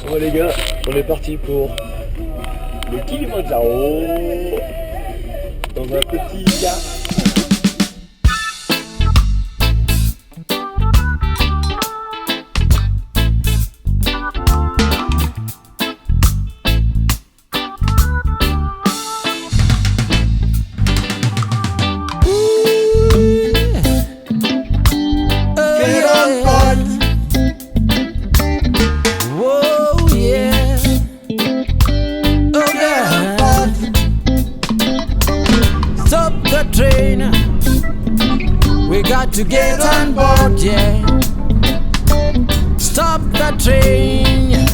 Bon les gars, on est parti pour le Kilimanjaro dans un petit gars. To get on board, yeah. Stop the train.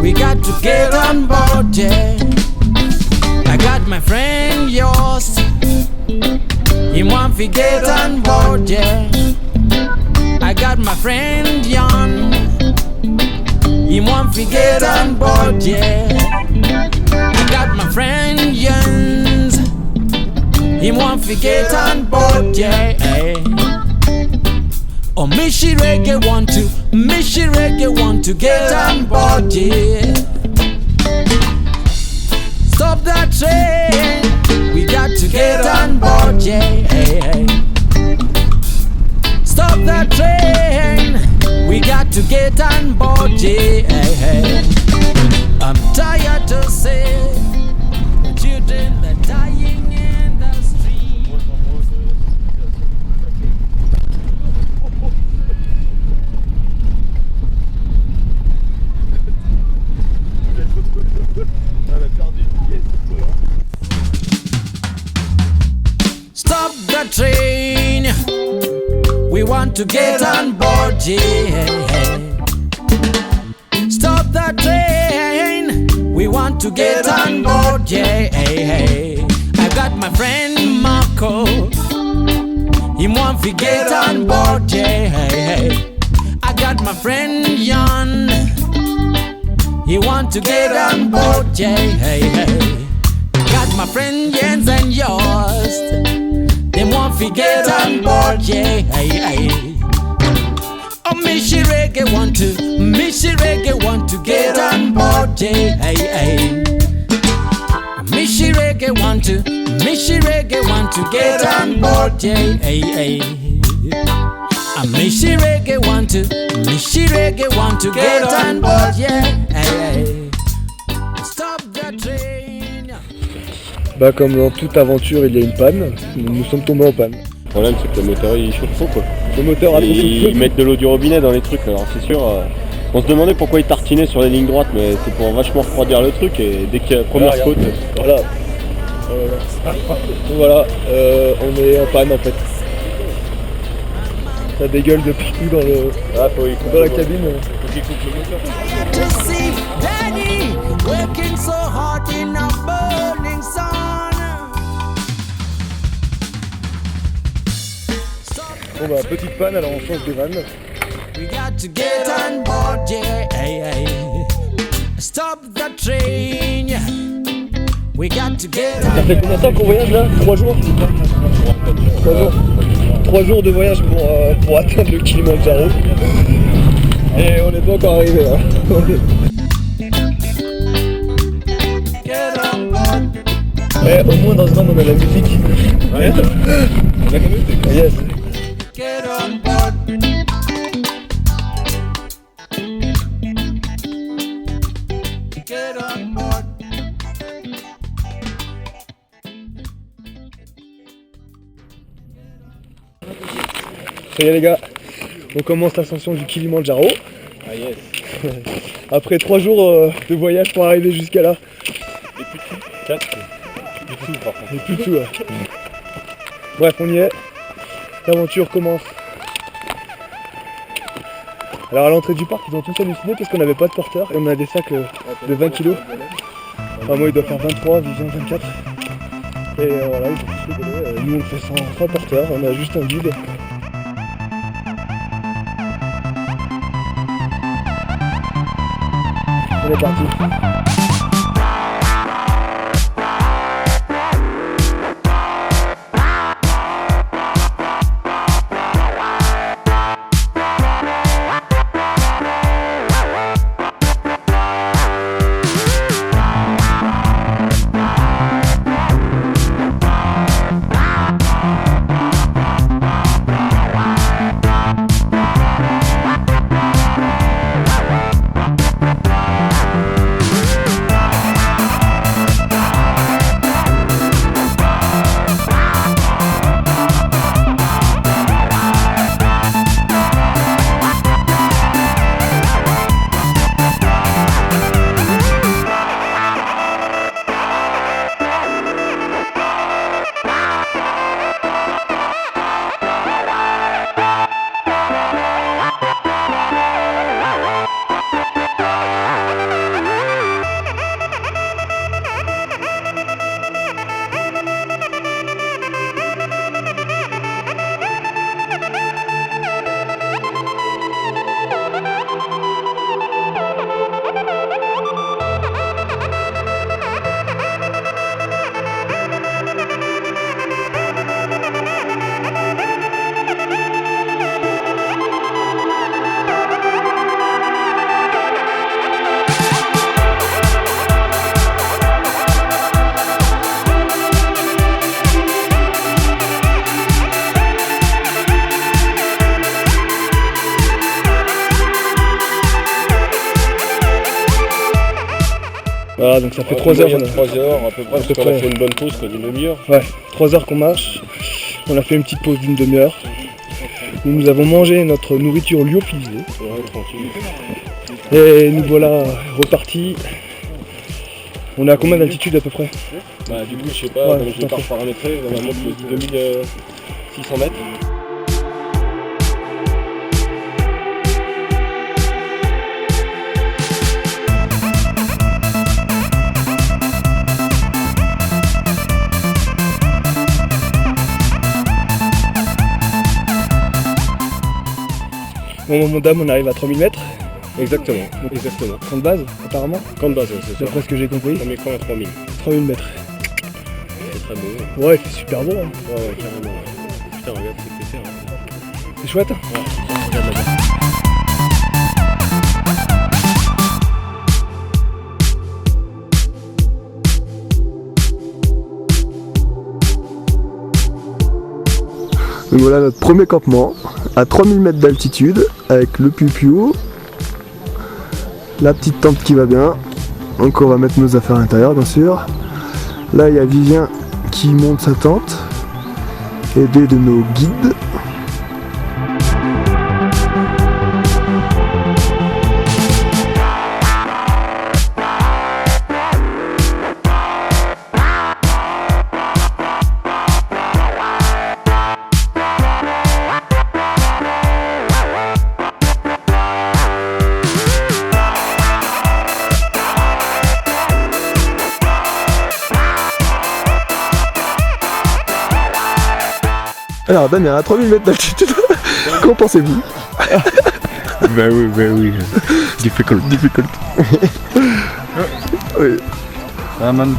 We got to get on board, yeah. I got my friend yours. He want to get on board, yeah. I got my friend Jan. He want to get on board, yeah. I got my friend Jens. He want to get on board, yeah. Oh, Michi Reggae want to get on board, yeah. Stop that train, we got to get on board, yeah. Stop that train, we got to get on board, yeah. I'm tired to say, the children are dying in the street. Stop the train, we want to get on board, yeah. Stop the train, we want to get on board, yeah. I got my friend Marco, he want to get on board, yeah. I got my friend Jan, he want to get on board, yeah. Got my friend Jens and yours, they want to get on board, yeah. Oh, Michi Reggae want to get on board, yeah. Michi Reggae want to get on board, yeah. Michi Reggae want to get on board, yeah. Stop the train. Bah comme dans toute aventure il y a une panne, nous sommes tombés en panne. Le problème c'est que le moteur il chauffe trop quoi. Le moteur a trop Ils mettent de l'eau du robinet dans les trucs, alors c'est sûr. On se demandait pourquoi ils tartinaient sur les lignes droites, mais c'est pour vachement refroidir le truc et dès qu'il y a la première faute. Voilà. Voilà, on est en panne en fait. Ça dégueule de partout dans la cabine. Faut qu'il coupe le moteur. To see Daddy working so hard in a burning sun. Bon bah petite panne, alors on change de vanne. We got to get on board, yeah. Stop the train. We got to get Ça on fait combien de temps qu'on voyage là? 3 jours 3 jours de voyage pour atteindre le Kilimanjaro. Et on n'est pas encore arrivé là. Eh, au moins dans ce temps on a la musique. Ouais. La musique. Yes. Get on board. Get on board. Ça y est les gars, on commence l'ascension du Kilimanjaro. Ah yes. Après 3 jours de voyage pour arriver jusqu'à là. Et plus de sous. 4. Plus de sous par contre. Et plus de sous là. Bref, on y est. L'aventure commence. Alors à l'entrée du parc, ils ont tous halluciné parce qu'on n'avait pas de porteur et on a des sacs de 20 kg. Enfin moi il doit faire 23, Vision 24. Et voilà, ils ont tous rigolé. Nous on fait sans porteur, on a juste un guide. On est parti. Voilà, donc ça fait 3 heures. 3 heures à peu près, parce qu'on a fait une bonne pause d'une demi-heure. Ouais, 3 heures qu'on marche. On a fait une petite pause d'une demi-heure. Nous avons mangé notre nourriture lyophilisée. Ouais, tranquille. Et nous voilà repartis. On est à combien d'altitude à peu près? Bah du coup je sais pas, Ouais, donc je l'ai pas reparamétré, on a monté de 2600 mètres. Au moment d'âme, on arrive à 3000 mètres. Exactement, exactement. Camp de base, apparemment. Camp de base, c'est ça. D'après ce que j'ai compris. Premier camp à 3000. 3000 mètres. C'est très beau. Ouais, c'est super beau. Hein. Ouais, carrément. Putain, regarde ce que c'est. Hein. C'est chouette. Hein. Ouais, regarde là-bas. Donc voilà notre premier campement à 3000 mètres d'altitude avec le piou-piou, la petite tente qui va bien. Donc on va mettre nos affaires à l'intérieur bien sûr. Là il y a Vivien qui monte sa tente, aidé de nos guides. Alors Damien, à 3000 mètres d'altitude, qu'en pensez-vous? Ben oui. Difficult. Oui. Ah man.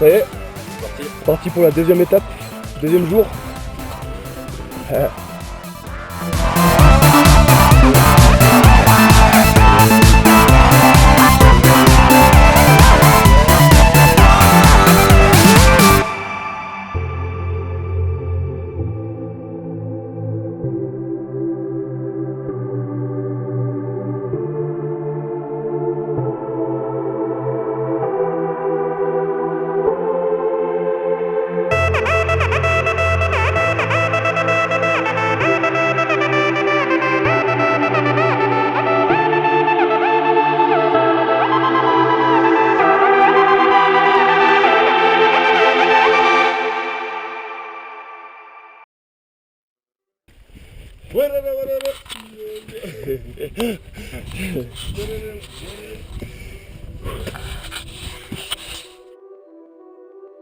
Ça y est, parti pour la deuxième étape, deuxième jour.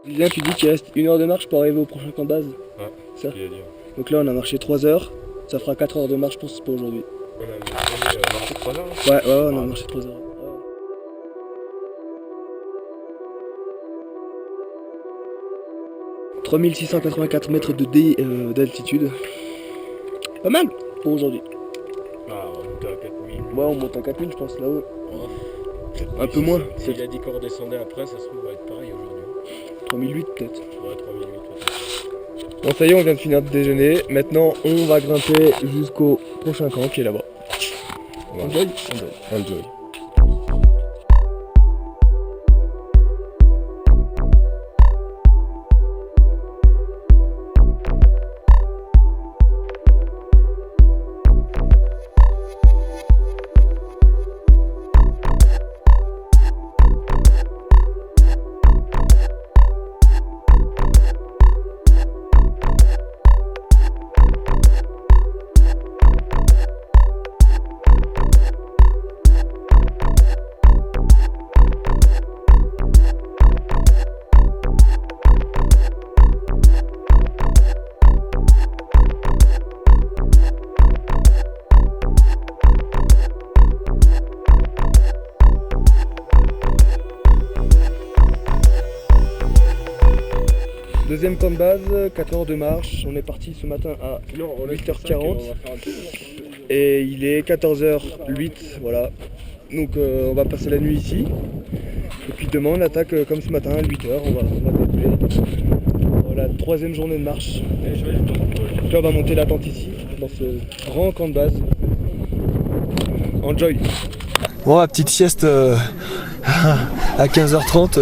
Vivien, tu dis qu'il reste 1 heure de marche pour arriver au prochain camp de base. Ouais, ça. ce qu'il y a à dire. Donc là on a marché 3 heures, ça fera 4 heures de marche pour aujourd'hui. On a marché 3 heures. Ouais, on a marché 3 heures. 3684 mètres d'altitude. Pas mal pour aujourd'hui. Ah, on monte à 4000. Ouais, on monte à 4000 je pense là-haut. Oh. Un peu moins. S'il a dit qu'on redescendait après, ça se trouve va être pareil aujourd'hui. 3008 peut-être. Ouais, 3008 peut-être. Bon ça y est, on vient de finir de déjeuner. Maintenant on va grimper jusqu'au prochain camp qui est là-bas. Ouais. Enjoy. Deuxième camp de base, 4 heures de marche. On est parti ce matin à 8h40 et il est 14h08, voilà. Donc on va passer la nuit ici. Et puis demain on attaque comme ce matin à 8h, on va décoller. Voilà, troisième journée de marche. Puis on va monter la tente ici, dans ce grand camp de base. Enjoy. Bon, la petite sieste à 15h30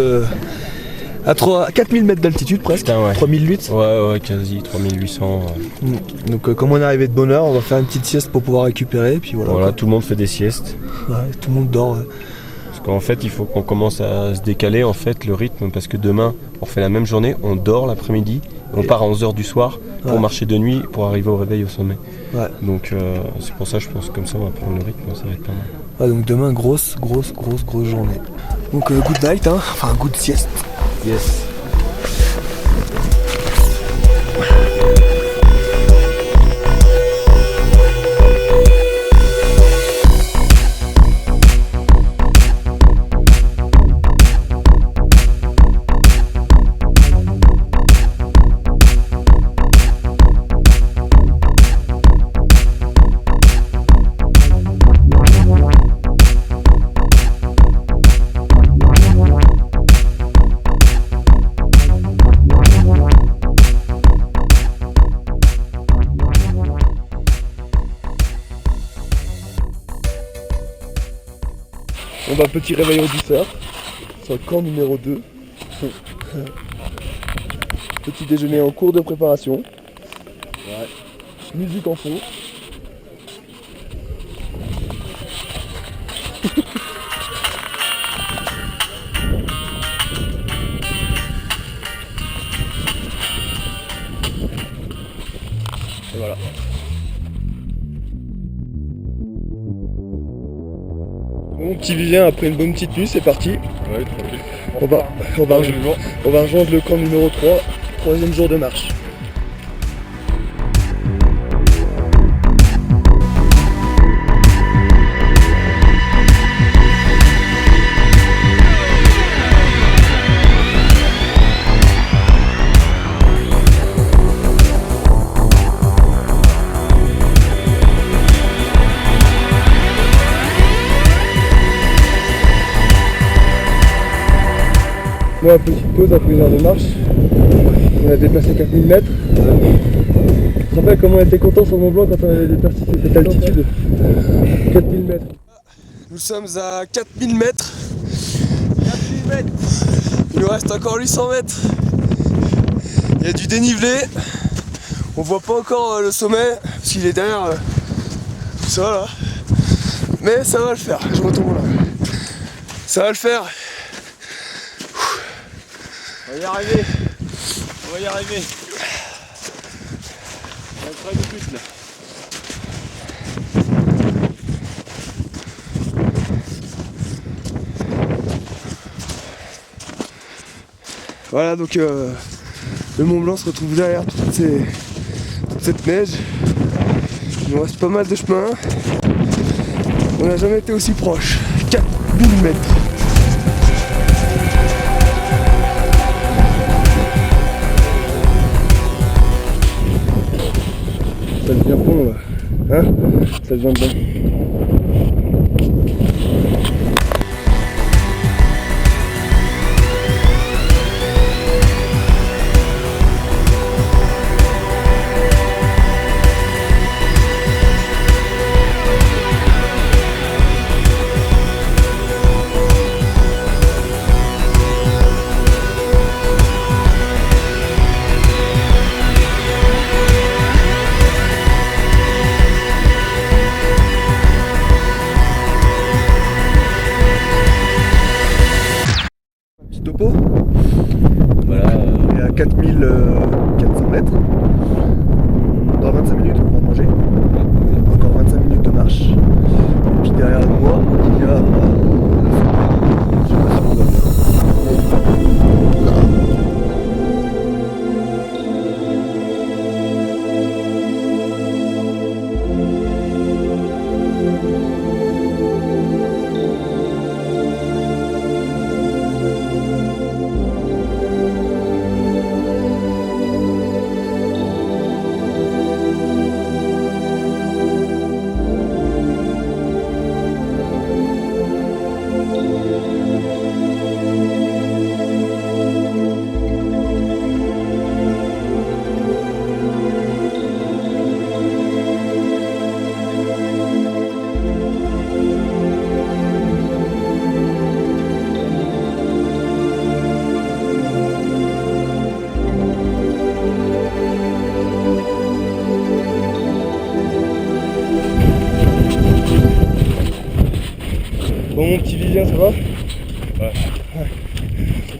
à 4000 mètres d'altitude presque, Putain, ouais. 3008. Ouais, quasi 3800. Donc comme on est arrivé de bonne heure, on va faire une petite sieste pour pouvoir récupérer. Puis voilà, Voilà, tout le monde fait des siestes. Ouais, tout le monde dort. Parce qu'en fait, il faut qu'on commence à se décaler en fait le rythme parce que demain, on refait la même journée, on dort l'après-midi, on part à 11h du soir pour marcher de nuit pour arriver au réveil au sommet. Ouais. Donc c'est pour ça je pense que comme ça on va prendre le rythme, ça va être pas mal. Ouais, donc demain, grosse journée. Donc good night, hein, enfin good sieste. Yes. On va petit réveil en douceur. C'est le camp numéro 2. Petit déjeuner en cours de préparation. Ouais. Musique en fond. Et voilà. Bon, petit Vivien, après une bonne petite nuit, c'est parti. Ouais, tranquille. On va rejoindre le camp numéro 3, troisième jour de marche. Moi, petite pause après une heure de marche. On a dépassé 4000 mètres. Tu te rappelles comment on était content sur le Mont Blanc quand on avait dépassé cette altitude? 4000 mètres. Nous sommes à 4000 mètres. 4000 mètres. Il nous reste encore 800 mètres. Il y a du dénivelé. On voit pas encore le sommet parce qu'il est derrière ça là. Mais ça va le faire. Je retourne là. Ça va le faire. On va y arriver. On va y arriver. On va faire de plus là. Voilà, donc le Mont Blanc se retrouve derrière toute cette neige. Il nous reste pas mal de chemin. On n'a jamais été aussi proche. 4000 mètres. Ça devient bon, hein? Ça devient bon. Petit topo. Voilà. On est à 4400 mètres. Dans 25 minutes, on va manger. Encore 25 minutes de marche. Et puis derrière moi, il y a le sommet. Je sais pas si on voit bien.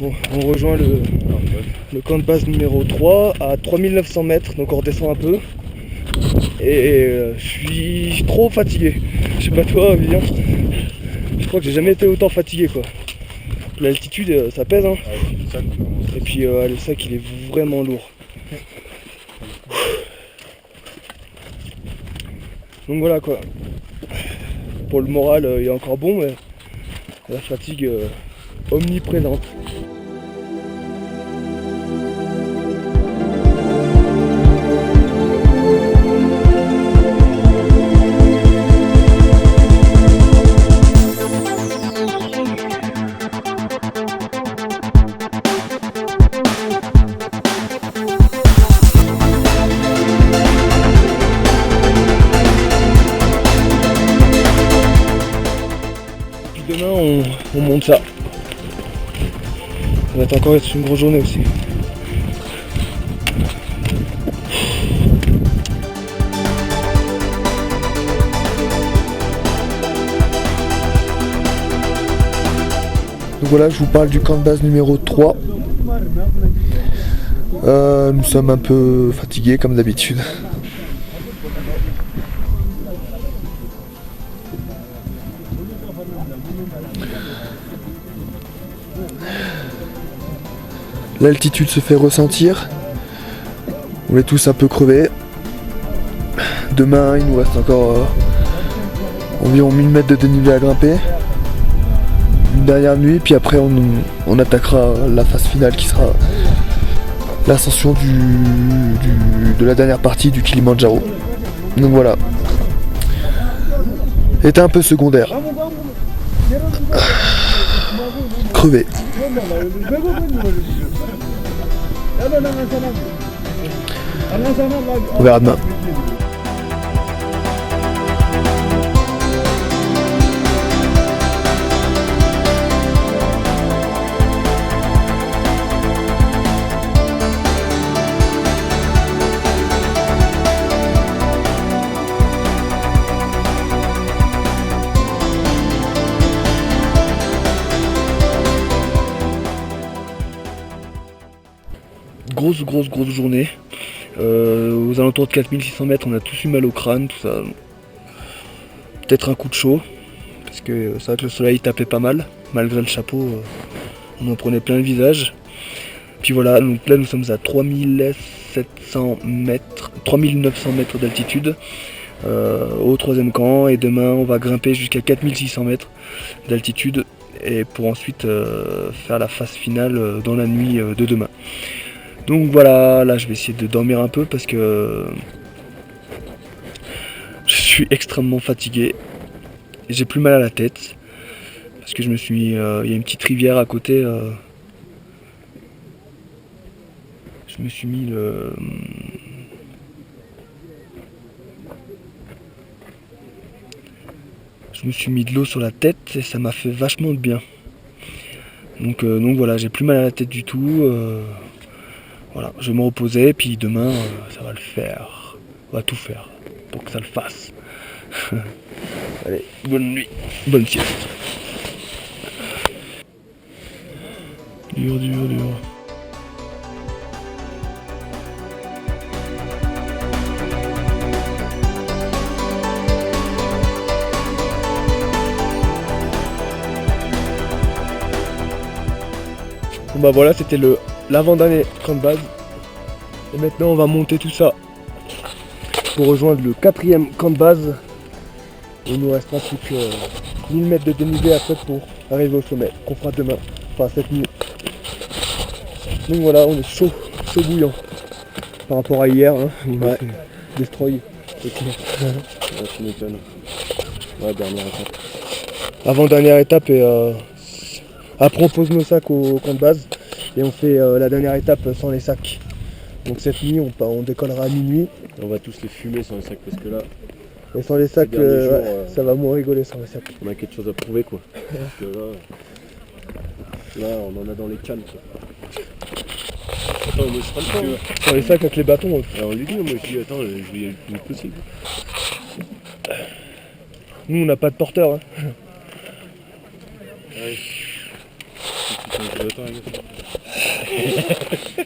On rejoint le camp de base numéro 3 à 3900 mètres, donc on redescend un peu. Et je suis trop fatigué. Je sais pas toi, Vivian. Je crois que j'ai jamais été autant fatigué quoi. L'altitude ça pèse hein. Et puis le sac il est vraiment lourd. Donc voilà quoi. Pour le moral il est encore bon mais la fatigue omniprésente. Demain on monte ça. Ça va être encore une grosse journée aussi. Donc voilà, je vous parle du camp de base numéro 3. Nous sommes un peu fatigués comme d'habitude. L'altitude se fait ressentir. On est tous un peu crevés. Demain, il nous reste encore environ 1000 mètres de dénivelé à grimper. Une dernière nuit, puis après on attaquera la phase finale qui sera l'ascension de la dernière partie du Kilimandjaro. Donc voilà. Était un peu secondaire. Crevé. On verra demain. Grosse journée. Aux alentours de 4600 mètres, on a tous eu mal au crâne, tout ça. Peut-être un coup de chaud, parce que c'est vrai que le soleil tapait pas mal, malgré le chapeau, on en prenait plein le visage. Puis voilà, donc là nous sommes à 3900 mètres d'altitude au troisième camp, et demain on va grimper jusqu'à 4600 mètres d'altitude, et pour ensuite faire la phase finale dans la nuit de demain. Donc voilà, là je vais essayer de dormir un peu parce que je suis extrêmement fatigué. J'ai plus mal à la tête parce que je me suis mis, il y a une petite rivière à côté. Je me suis mis de l'eau sur la tête et ça m'a fait vachement de bien. Donc voilà, j'ai plus mal à la tête du tout. Voilà, je vais me reposer, puis demain, ça va le faire. On va tout faire pour que ça le fasse. Allez, bonne nuit, bonne sieste. Dur. Bon bah voilà, c'était l'avant-dernier camp de base. Et maintenant on va monter tout ça pour rejoindre le 4e camp de base. Et il nous restera plus que 1000 mètres de dénivelé après pour arriver au sommet, qu'on fera demain, enfin cette nuit. Donc voilà, on est chaud bouillant par rapport à hier, hein, où on a fait destroy. Tu m'étonnes. Ouais, dernière étape. Avant-dernière étape, et après on pose nos sacs au camp de base et on fait la dernière étape sans les sacs. Donc cette nuit on décollera à minuit. On va tous les fumer sans les sacs parce que là, Et sans les sacs, jours, ça va moins rigoler sans les sacs. on a quelque chose à prouver quoi. Parce que là on en a dans les cannes quoi. Attends, moi je serai le temps. Sans les sacs avec les bâtons. Alors on lui dit, moi je dis attends, je vais y aller le plus vite possible. Nous on n'a pas de porteur. Hein. Ouais. Putain,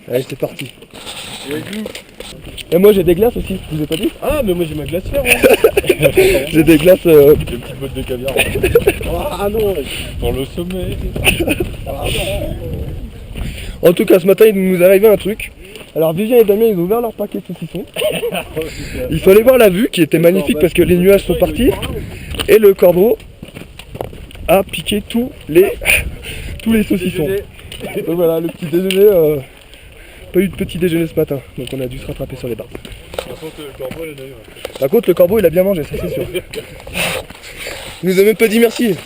Allez, c'est parti. Et moi j'ai des glaces aussi, je vous ai pas dit? Ah, mais moi j'ai ma glacière. J'ai des glaces. Des petites bottes de caviar. Ah non, dans le sommet. En tout cas, ce matin, il nous est arrivé un truc. Alors, Vivien et Damien, ils ont ouvert leur paquet de saucissons. Il faut aller voir la vue qui était magnifique parce que les nuages sont partis. Et le corbeau a piqué tous les saucissons. Donc voilà, le petit déjeuner. Pas eu de petit déjeuner ce matin, donc on a dû se rattraper sur les barres. Par contre, le corbeau, il en a eu. Par contre, le corbeau, il a bien mangé, ça c'est sûr. Il nous a même pas dit merci.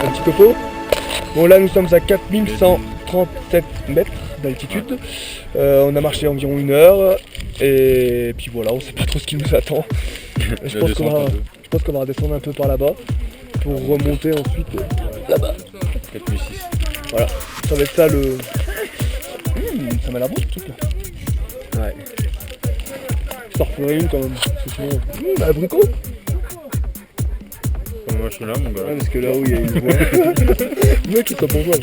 Un petit topo. Bon là nous sommes à 4137 mètres d'altitude. On a marché environ 1 heure. Et puis voilà, on sait pas trop ce qui nous attend. Je pense qu'on va redescendre un peu par là-bas pour remonter ensuite là-bas. 4006. Voilà, ça va être ça le... ça m'a l'air bon ce truc là. Ouais. Je t'en referai une quand même. Parce que sinon... abricot. Moi je suis là mon gars. Ouais, parce que là où il y a une voie. Le mec il soit pour toi.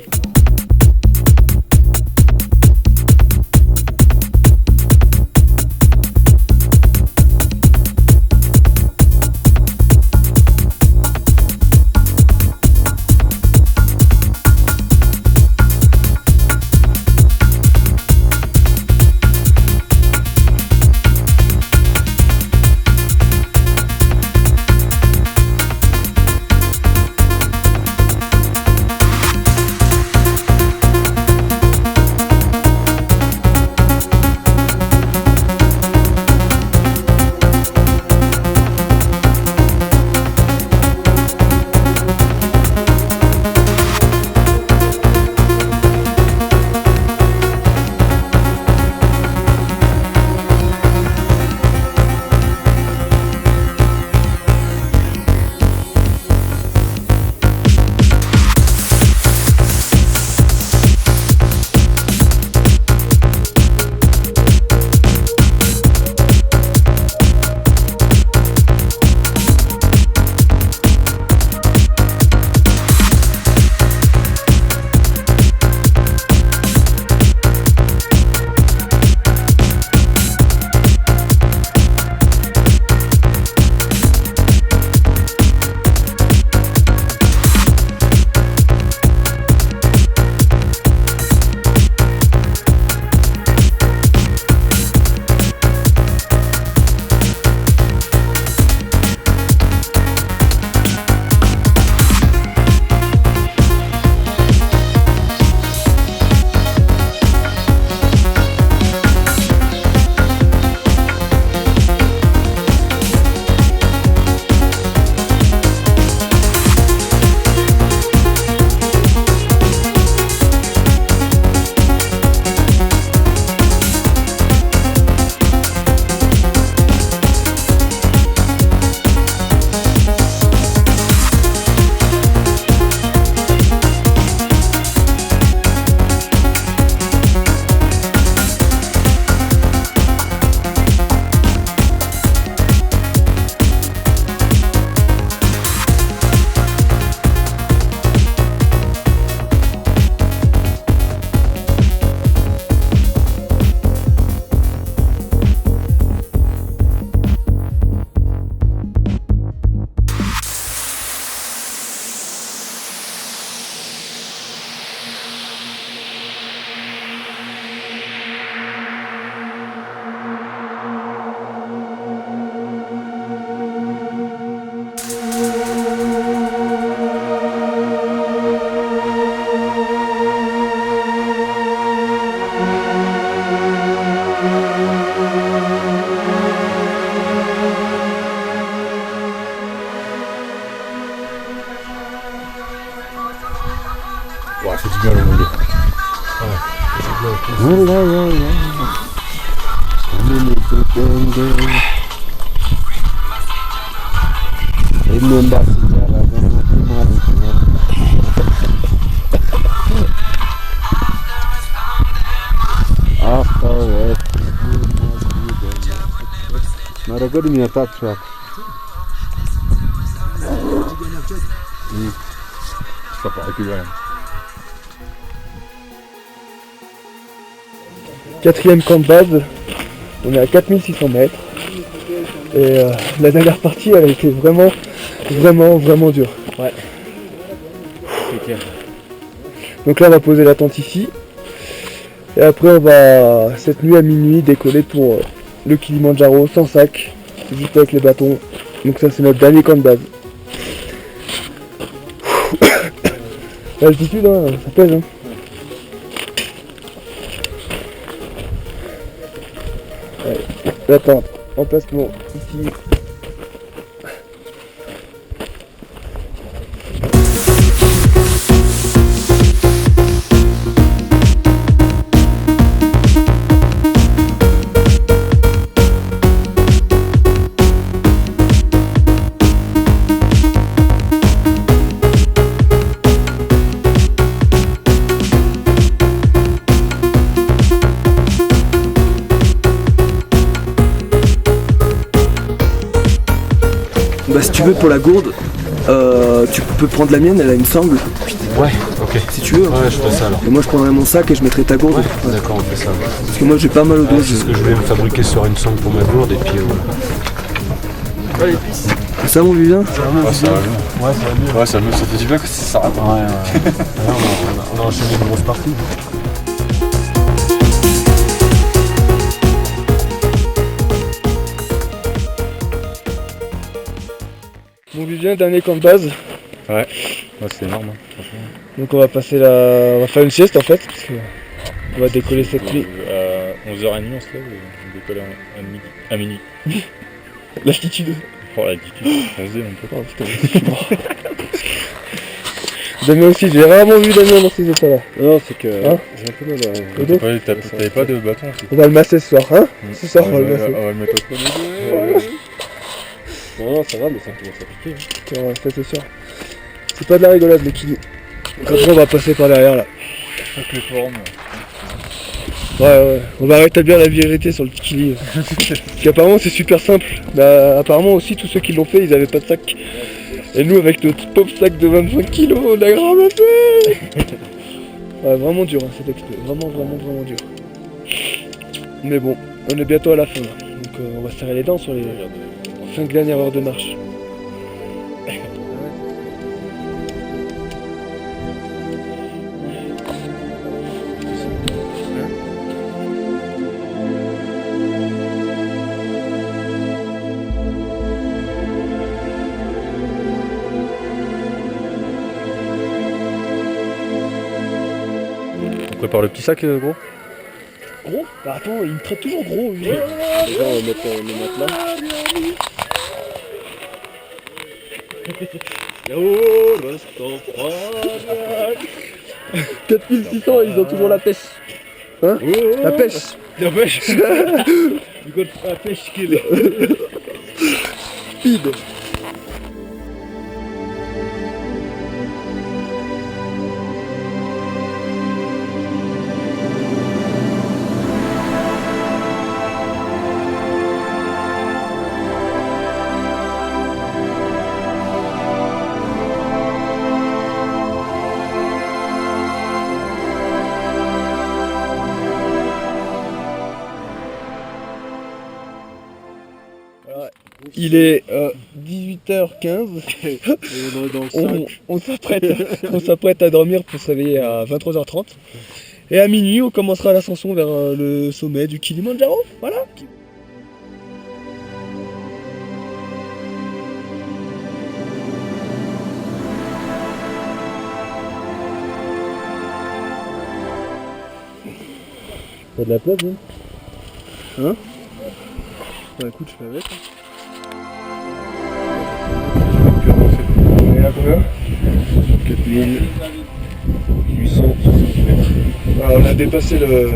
Narekodi 300 hapo. Ça paraît que rien. Quatrième camp de base, on est à 4600 mètres. Et la dernière partie, elle a été vraiment dure. Ouais. C'est clair. Donc là, on va poser la tente ici. Et après, on va, cette nuit à minuit, décoller pour le Kilimandjaro sans sac, juste avec les bâtons. Donc ça, c'est notre dernier camp de base. L'altitude, hein, ça pèse. Hein. Ouais. La tente, emplacement ici. Bah si tu veux pour la gourde, tu peux prendre la mienne, elle a une sangle, Ouais, ok. si tu veux. Ouais, je fais ça alors. Et moi je prendrai mon sac et je mettrai ta gourde. Ouais, d'accord, on fait ça. Parce que moi j'ai pas mal au dos. C'est ce que je voulais me fabriquer sur une sangle pour ma gourde et puis voilà. C'est ça mon Vivien? Ouais, ça va mieux. Ouais, ça va mieux. Ça fait du bien que ça s'arrête. On a enchaîné une grosse partie. Bon Vivien, dernier camp de base. Ouais, c'est énorme, hein, franchement. Donc on va passer on va faire une sieste en fait, parce que on va décoller cette nuit. À 11h30, on se lève et on décolle à minuit. L'altitude. Oh, l'altitude, on faisait, on peut. Oh putain, je suis mort. Damien aussi, j'ai rarement vu Damien dans ces états-là. Non, c'est que Hein j'ai un peu mal à... Le dos. Ouais, t'avais pas de bâton aussi. On va le masser ce soir, hein? Ce soir, on va le masser. On va le mettre au premier. Non, ça va, mais ça commence à piquer. Hein. Ouais, ça c'est sûr. C'est pas de la rigolade le kili. Donc après on va passer par derrière là. Avec les formes. Ouais, on va rétablir la vérité sur le kili. Parce qu'apparemment c'est super simple. Bah apparemment aussi tous ceux qui l'ont fait ils avaient pas de sac. Et nous avec notre pauvre sac de 25 kilos on a ramassé. Ouais vraiment dur hein, cet exploit. Vraiment dur. Mais bon, on est bientôt à la fin là. Donc on va se serrer les dents sur les 5 dernières heures de marche. On prépare le petit sac, gros. Gros? Bah attends, il me traite toujours gros lui. Déjà, on va mettre le matelas. Yo, Rastafari. 4600 ils ont toujours la pêche. Hein? La pêche. La pêche. You got la pêche qui est. Speed. Il est 18h15. On s'apprête à dormir pour se réveiller à 23h30. Et à minuit, on commencera l'ascension vers le sommet du Kilimandjaro. Voilà. T'as de la place, hein? Bah écoute, je fais avec. On est à combien 4860 mètres. On a dépassé le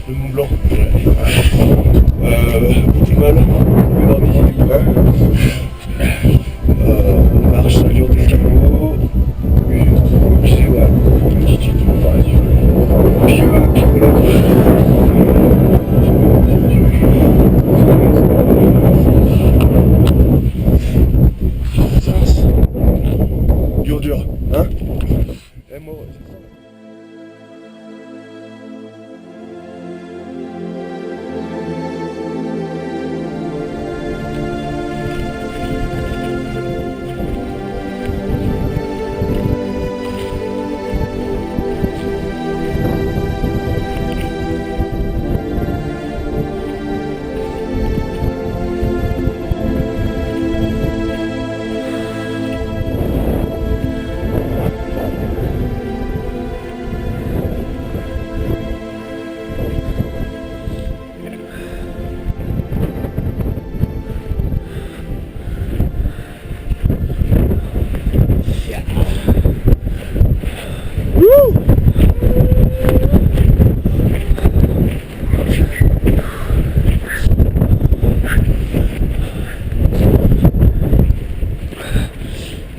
Mont Blanc. Beaucoup de mal. Marche, allure d'escargot. Puis ouais, altitude, pareil. Puis voilà. Dur, hein? Eh, moi, ouais, c'est ça.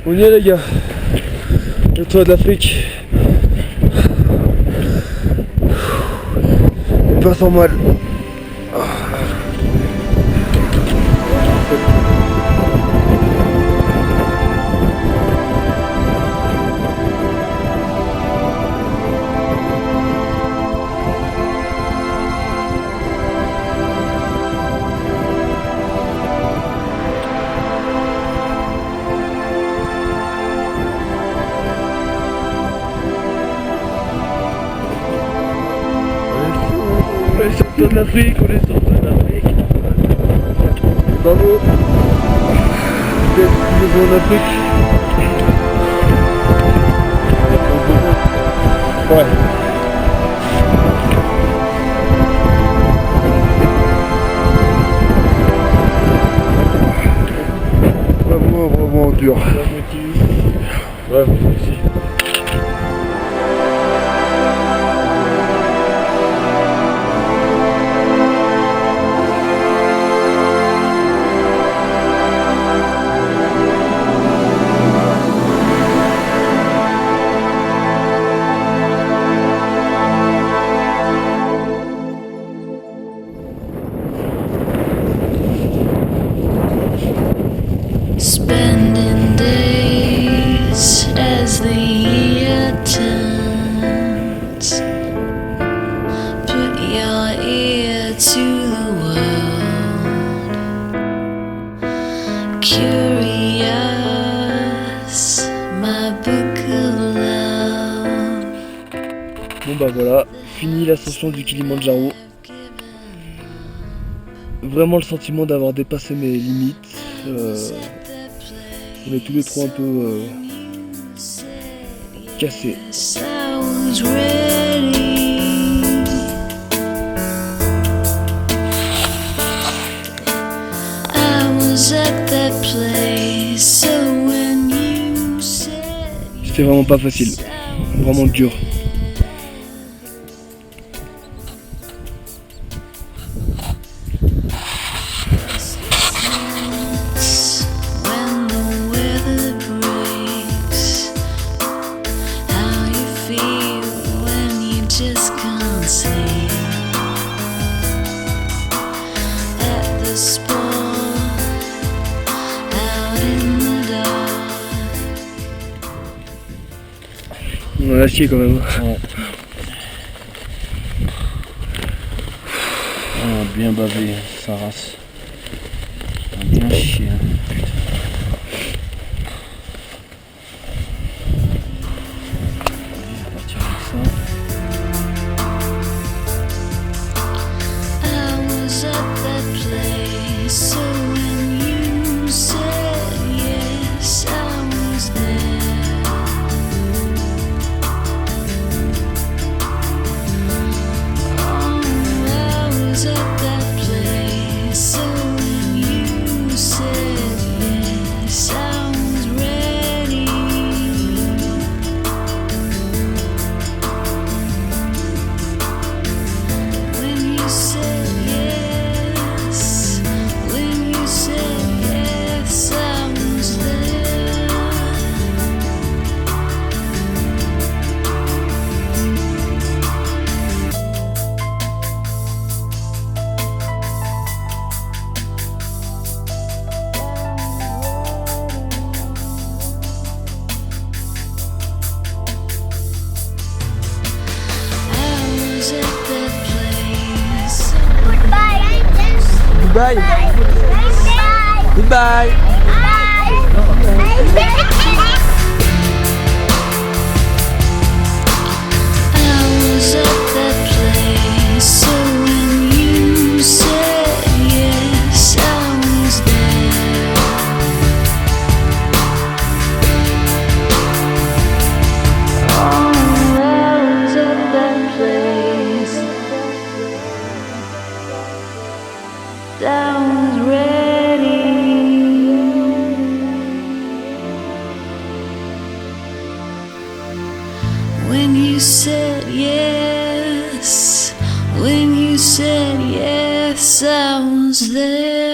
On y est les gars, le toit de l'Afrique. Pas sans mal. On est sur le toit de l'Afrique, on est sur le toit de l'Afrique. Bravo. Bienvenue en Afrique. Ouais. Vraiment dur. Ouais, moi aussi. Spending days as the year turns. Put your ear to the world. Curious, my book of love. Bon bah voilà, fini l'ascension du Kilimandjaro. Vraiment le sentiment d'avoir dépassé mes limites. On est tous les trois un peu cassés. I was ready. I was at that place. So when you said C'était vraiment pas facile, vraiment dur. when the weather breaks, how you feel when you just can't sleep. At the spot, out in the dark. On en a chié quand même. Ouais. On a bien bavé, sa race. On a bien chié. On va partir avec ça. I was at that place. So when you said yes, I was there. Oh, I was at that place. So was at that place. Goodbye. Goodbye. I was at that place, so when you said yes, I was there. Oh, I was at that place. I was ready. When you said yes, when you said yes, I was there.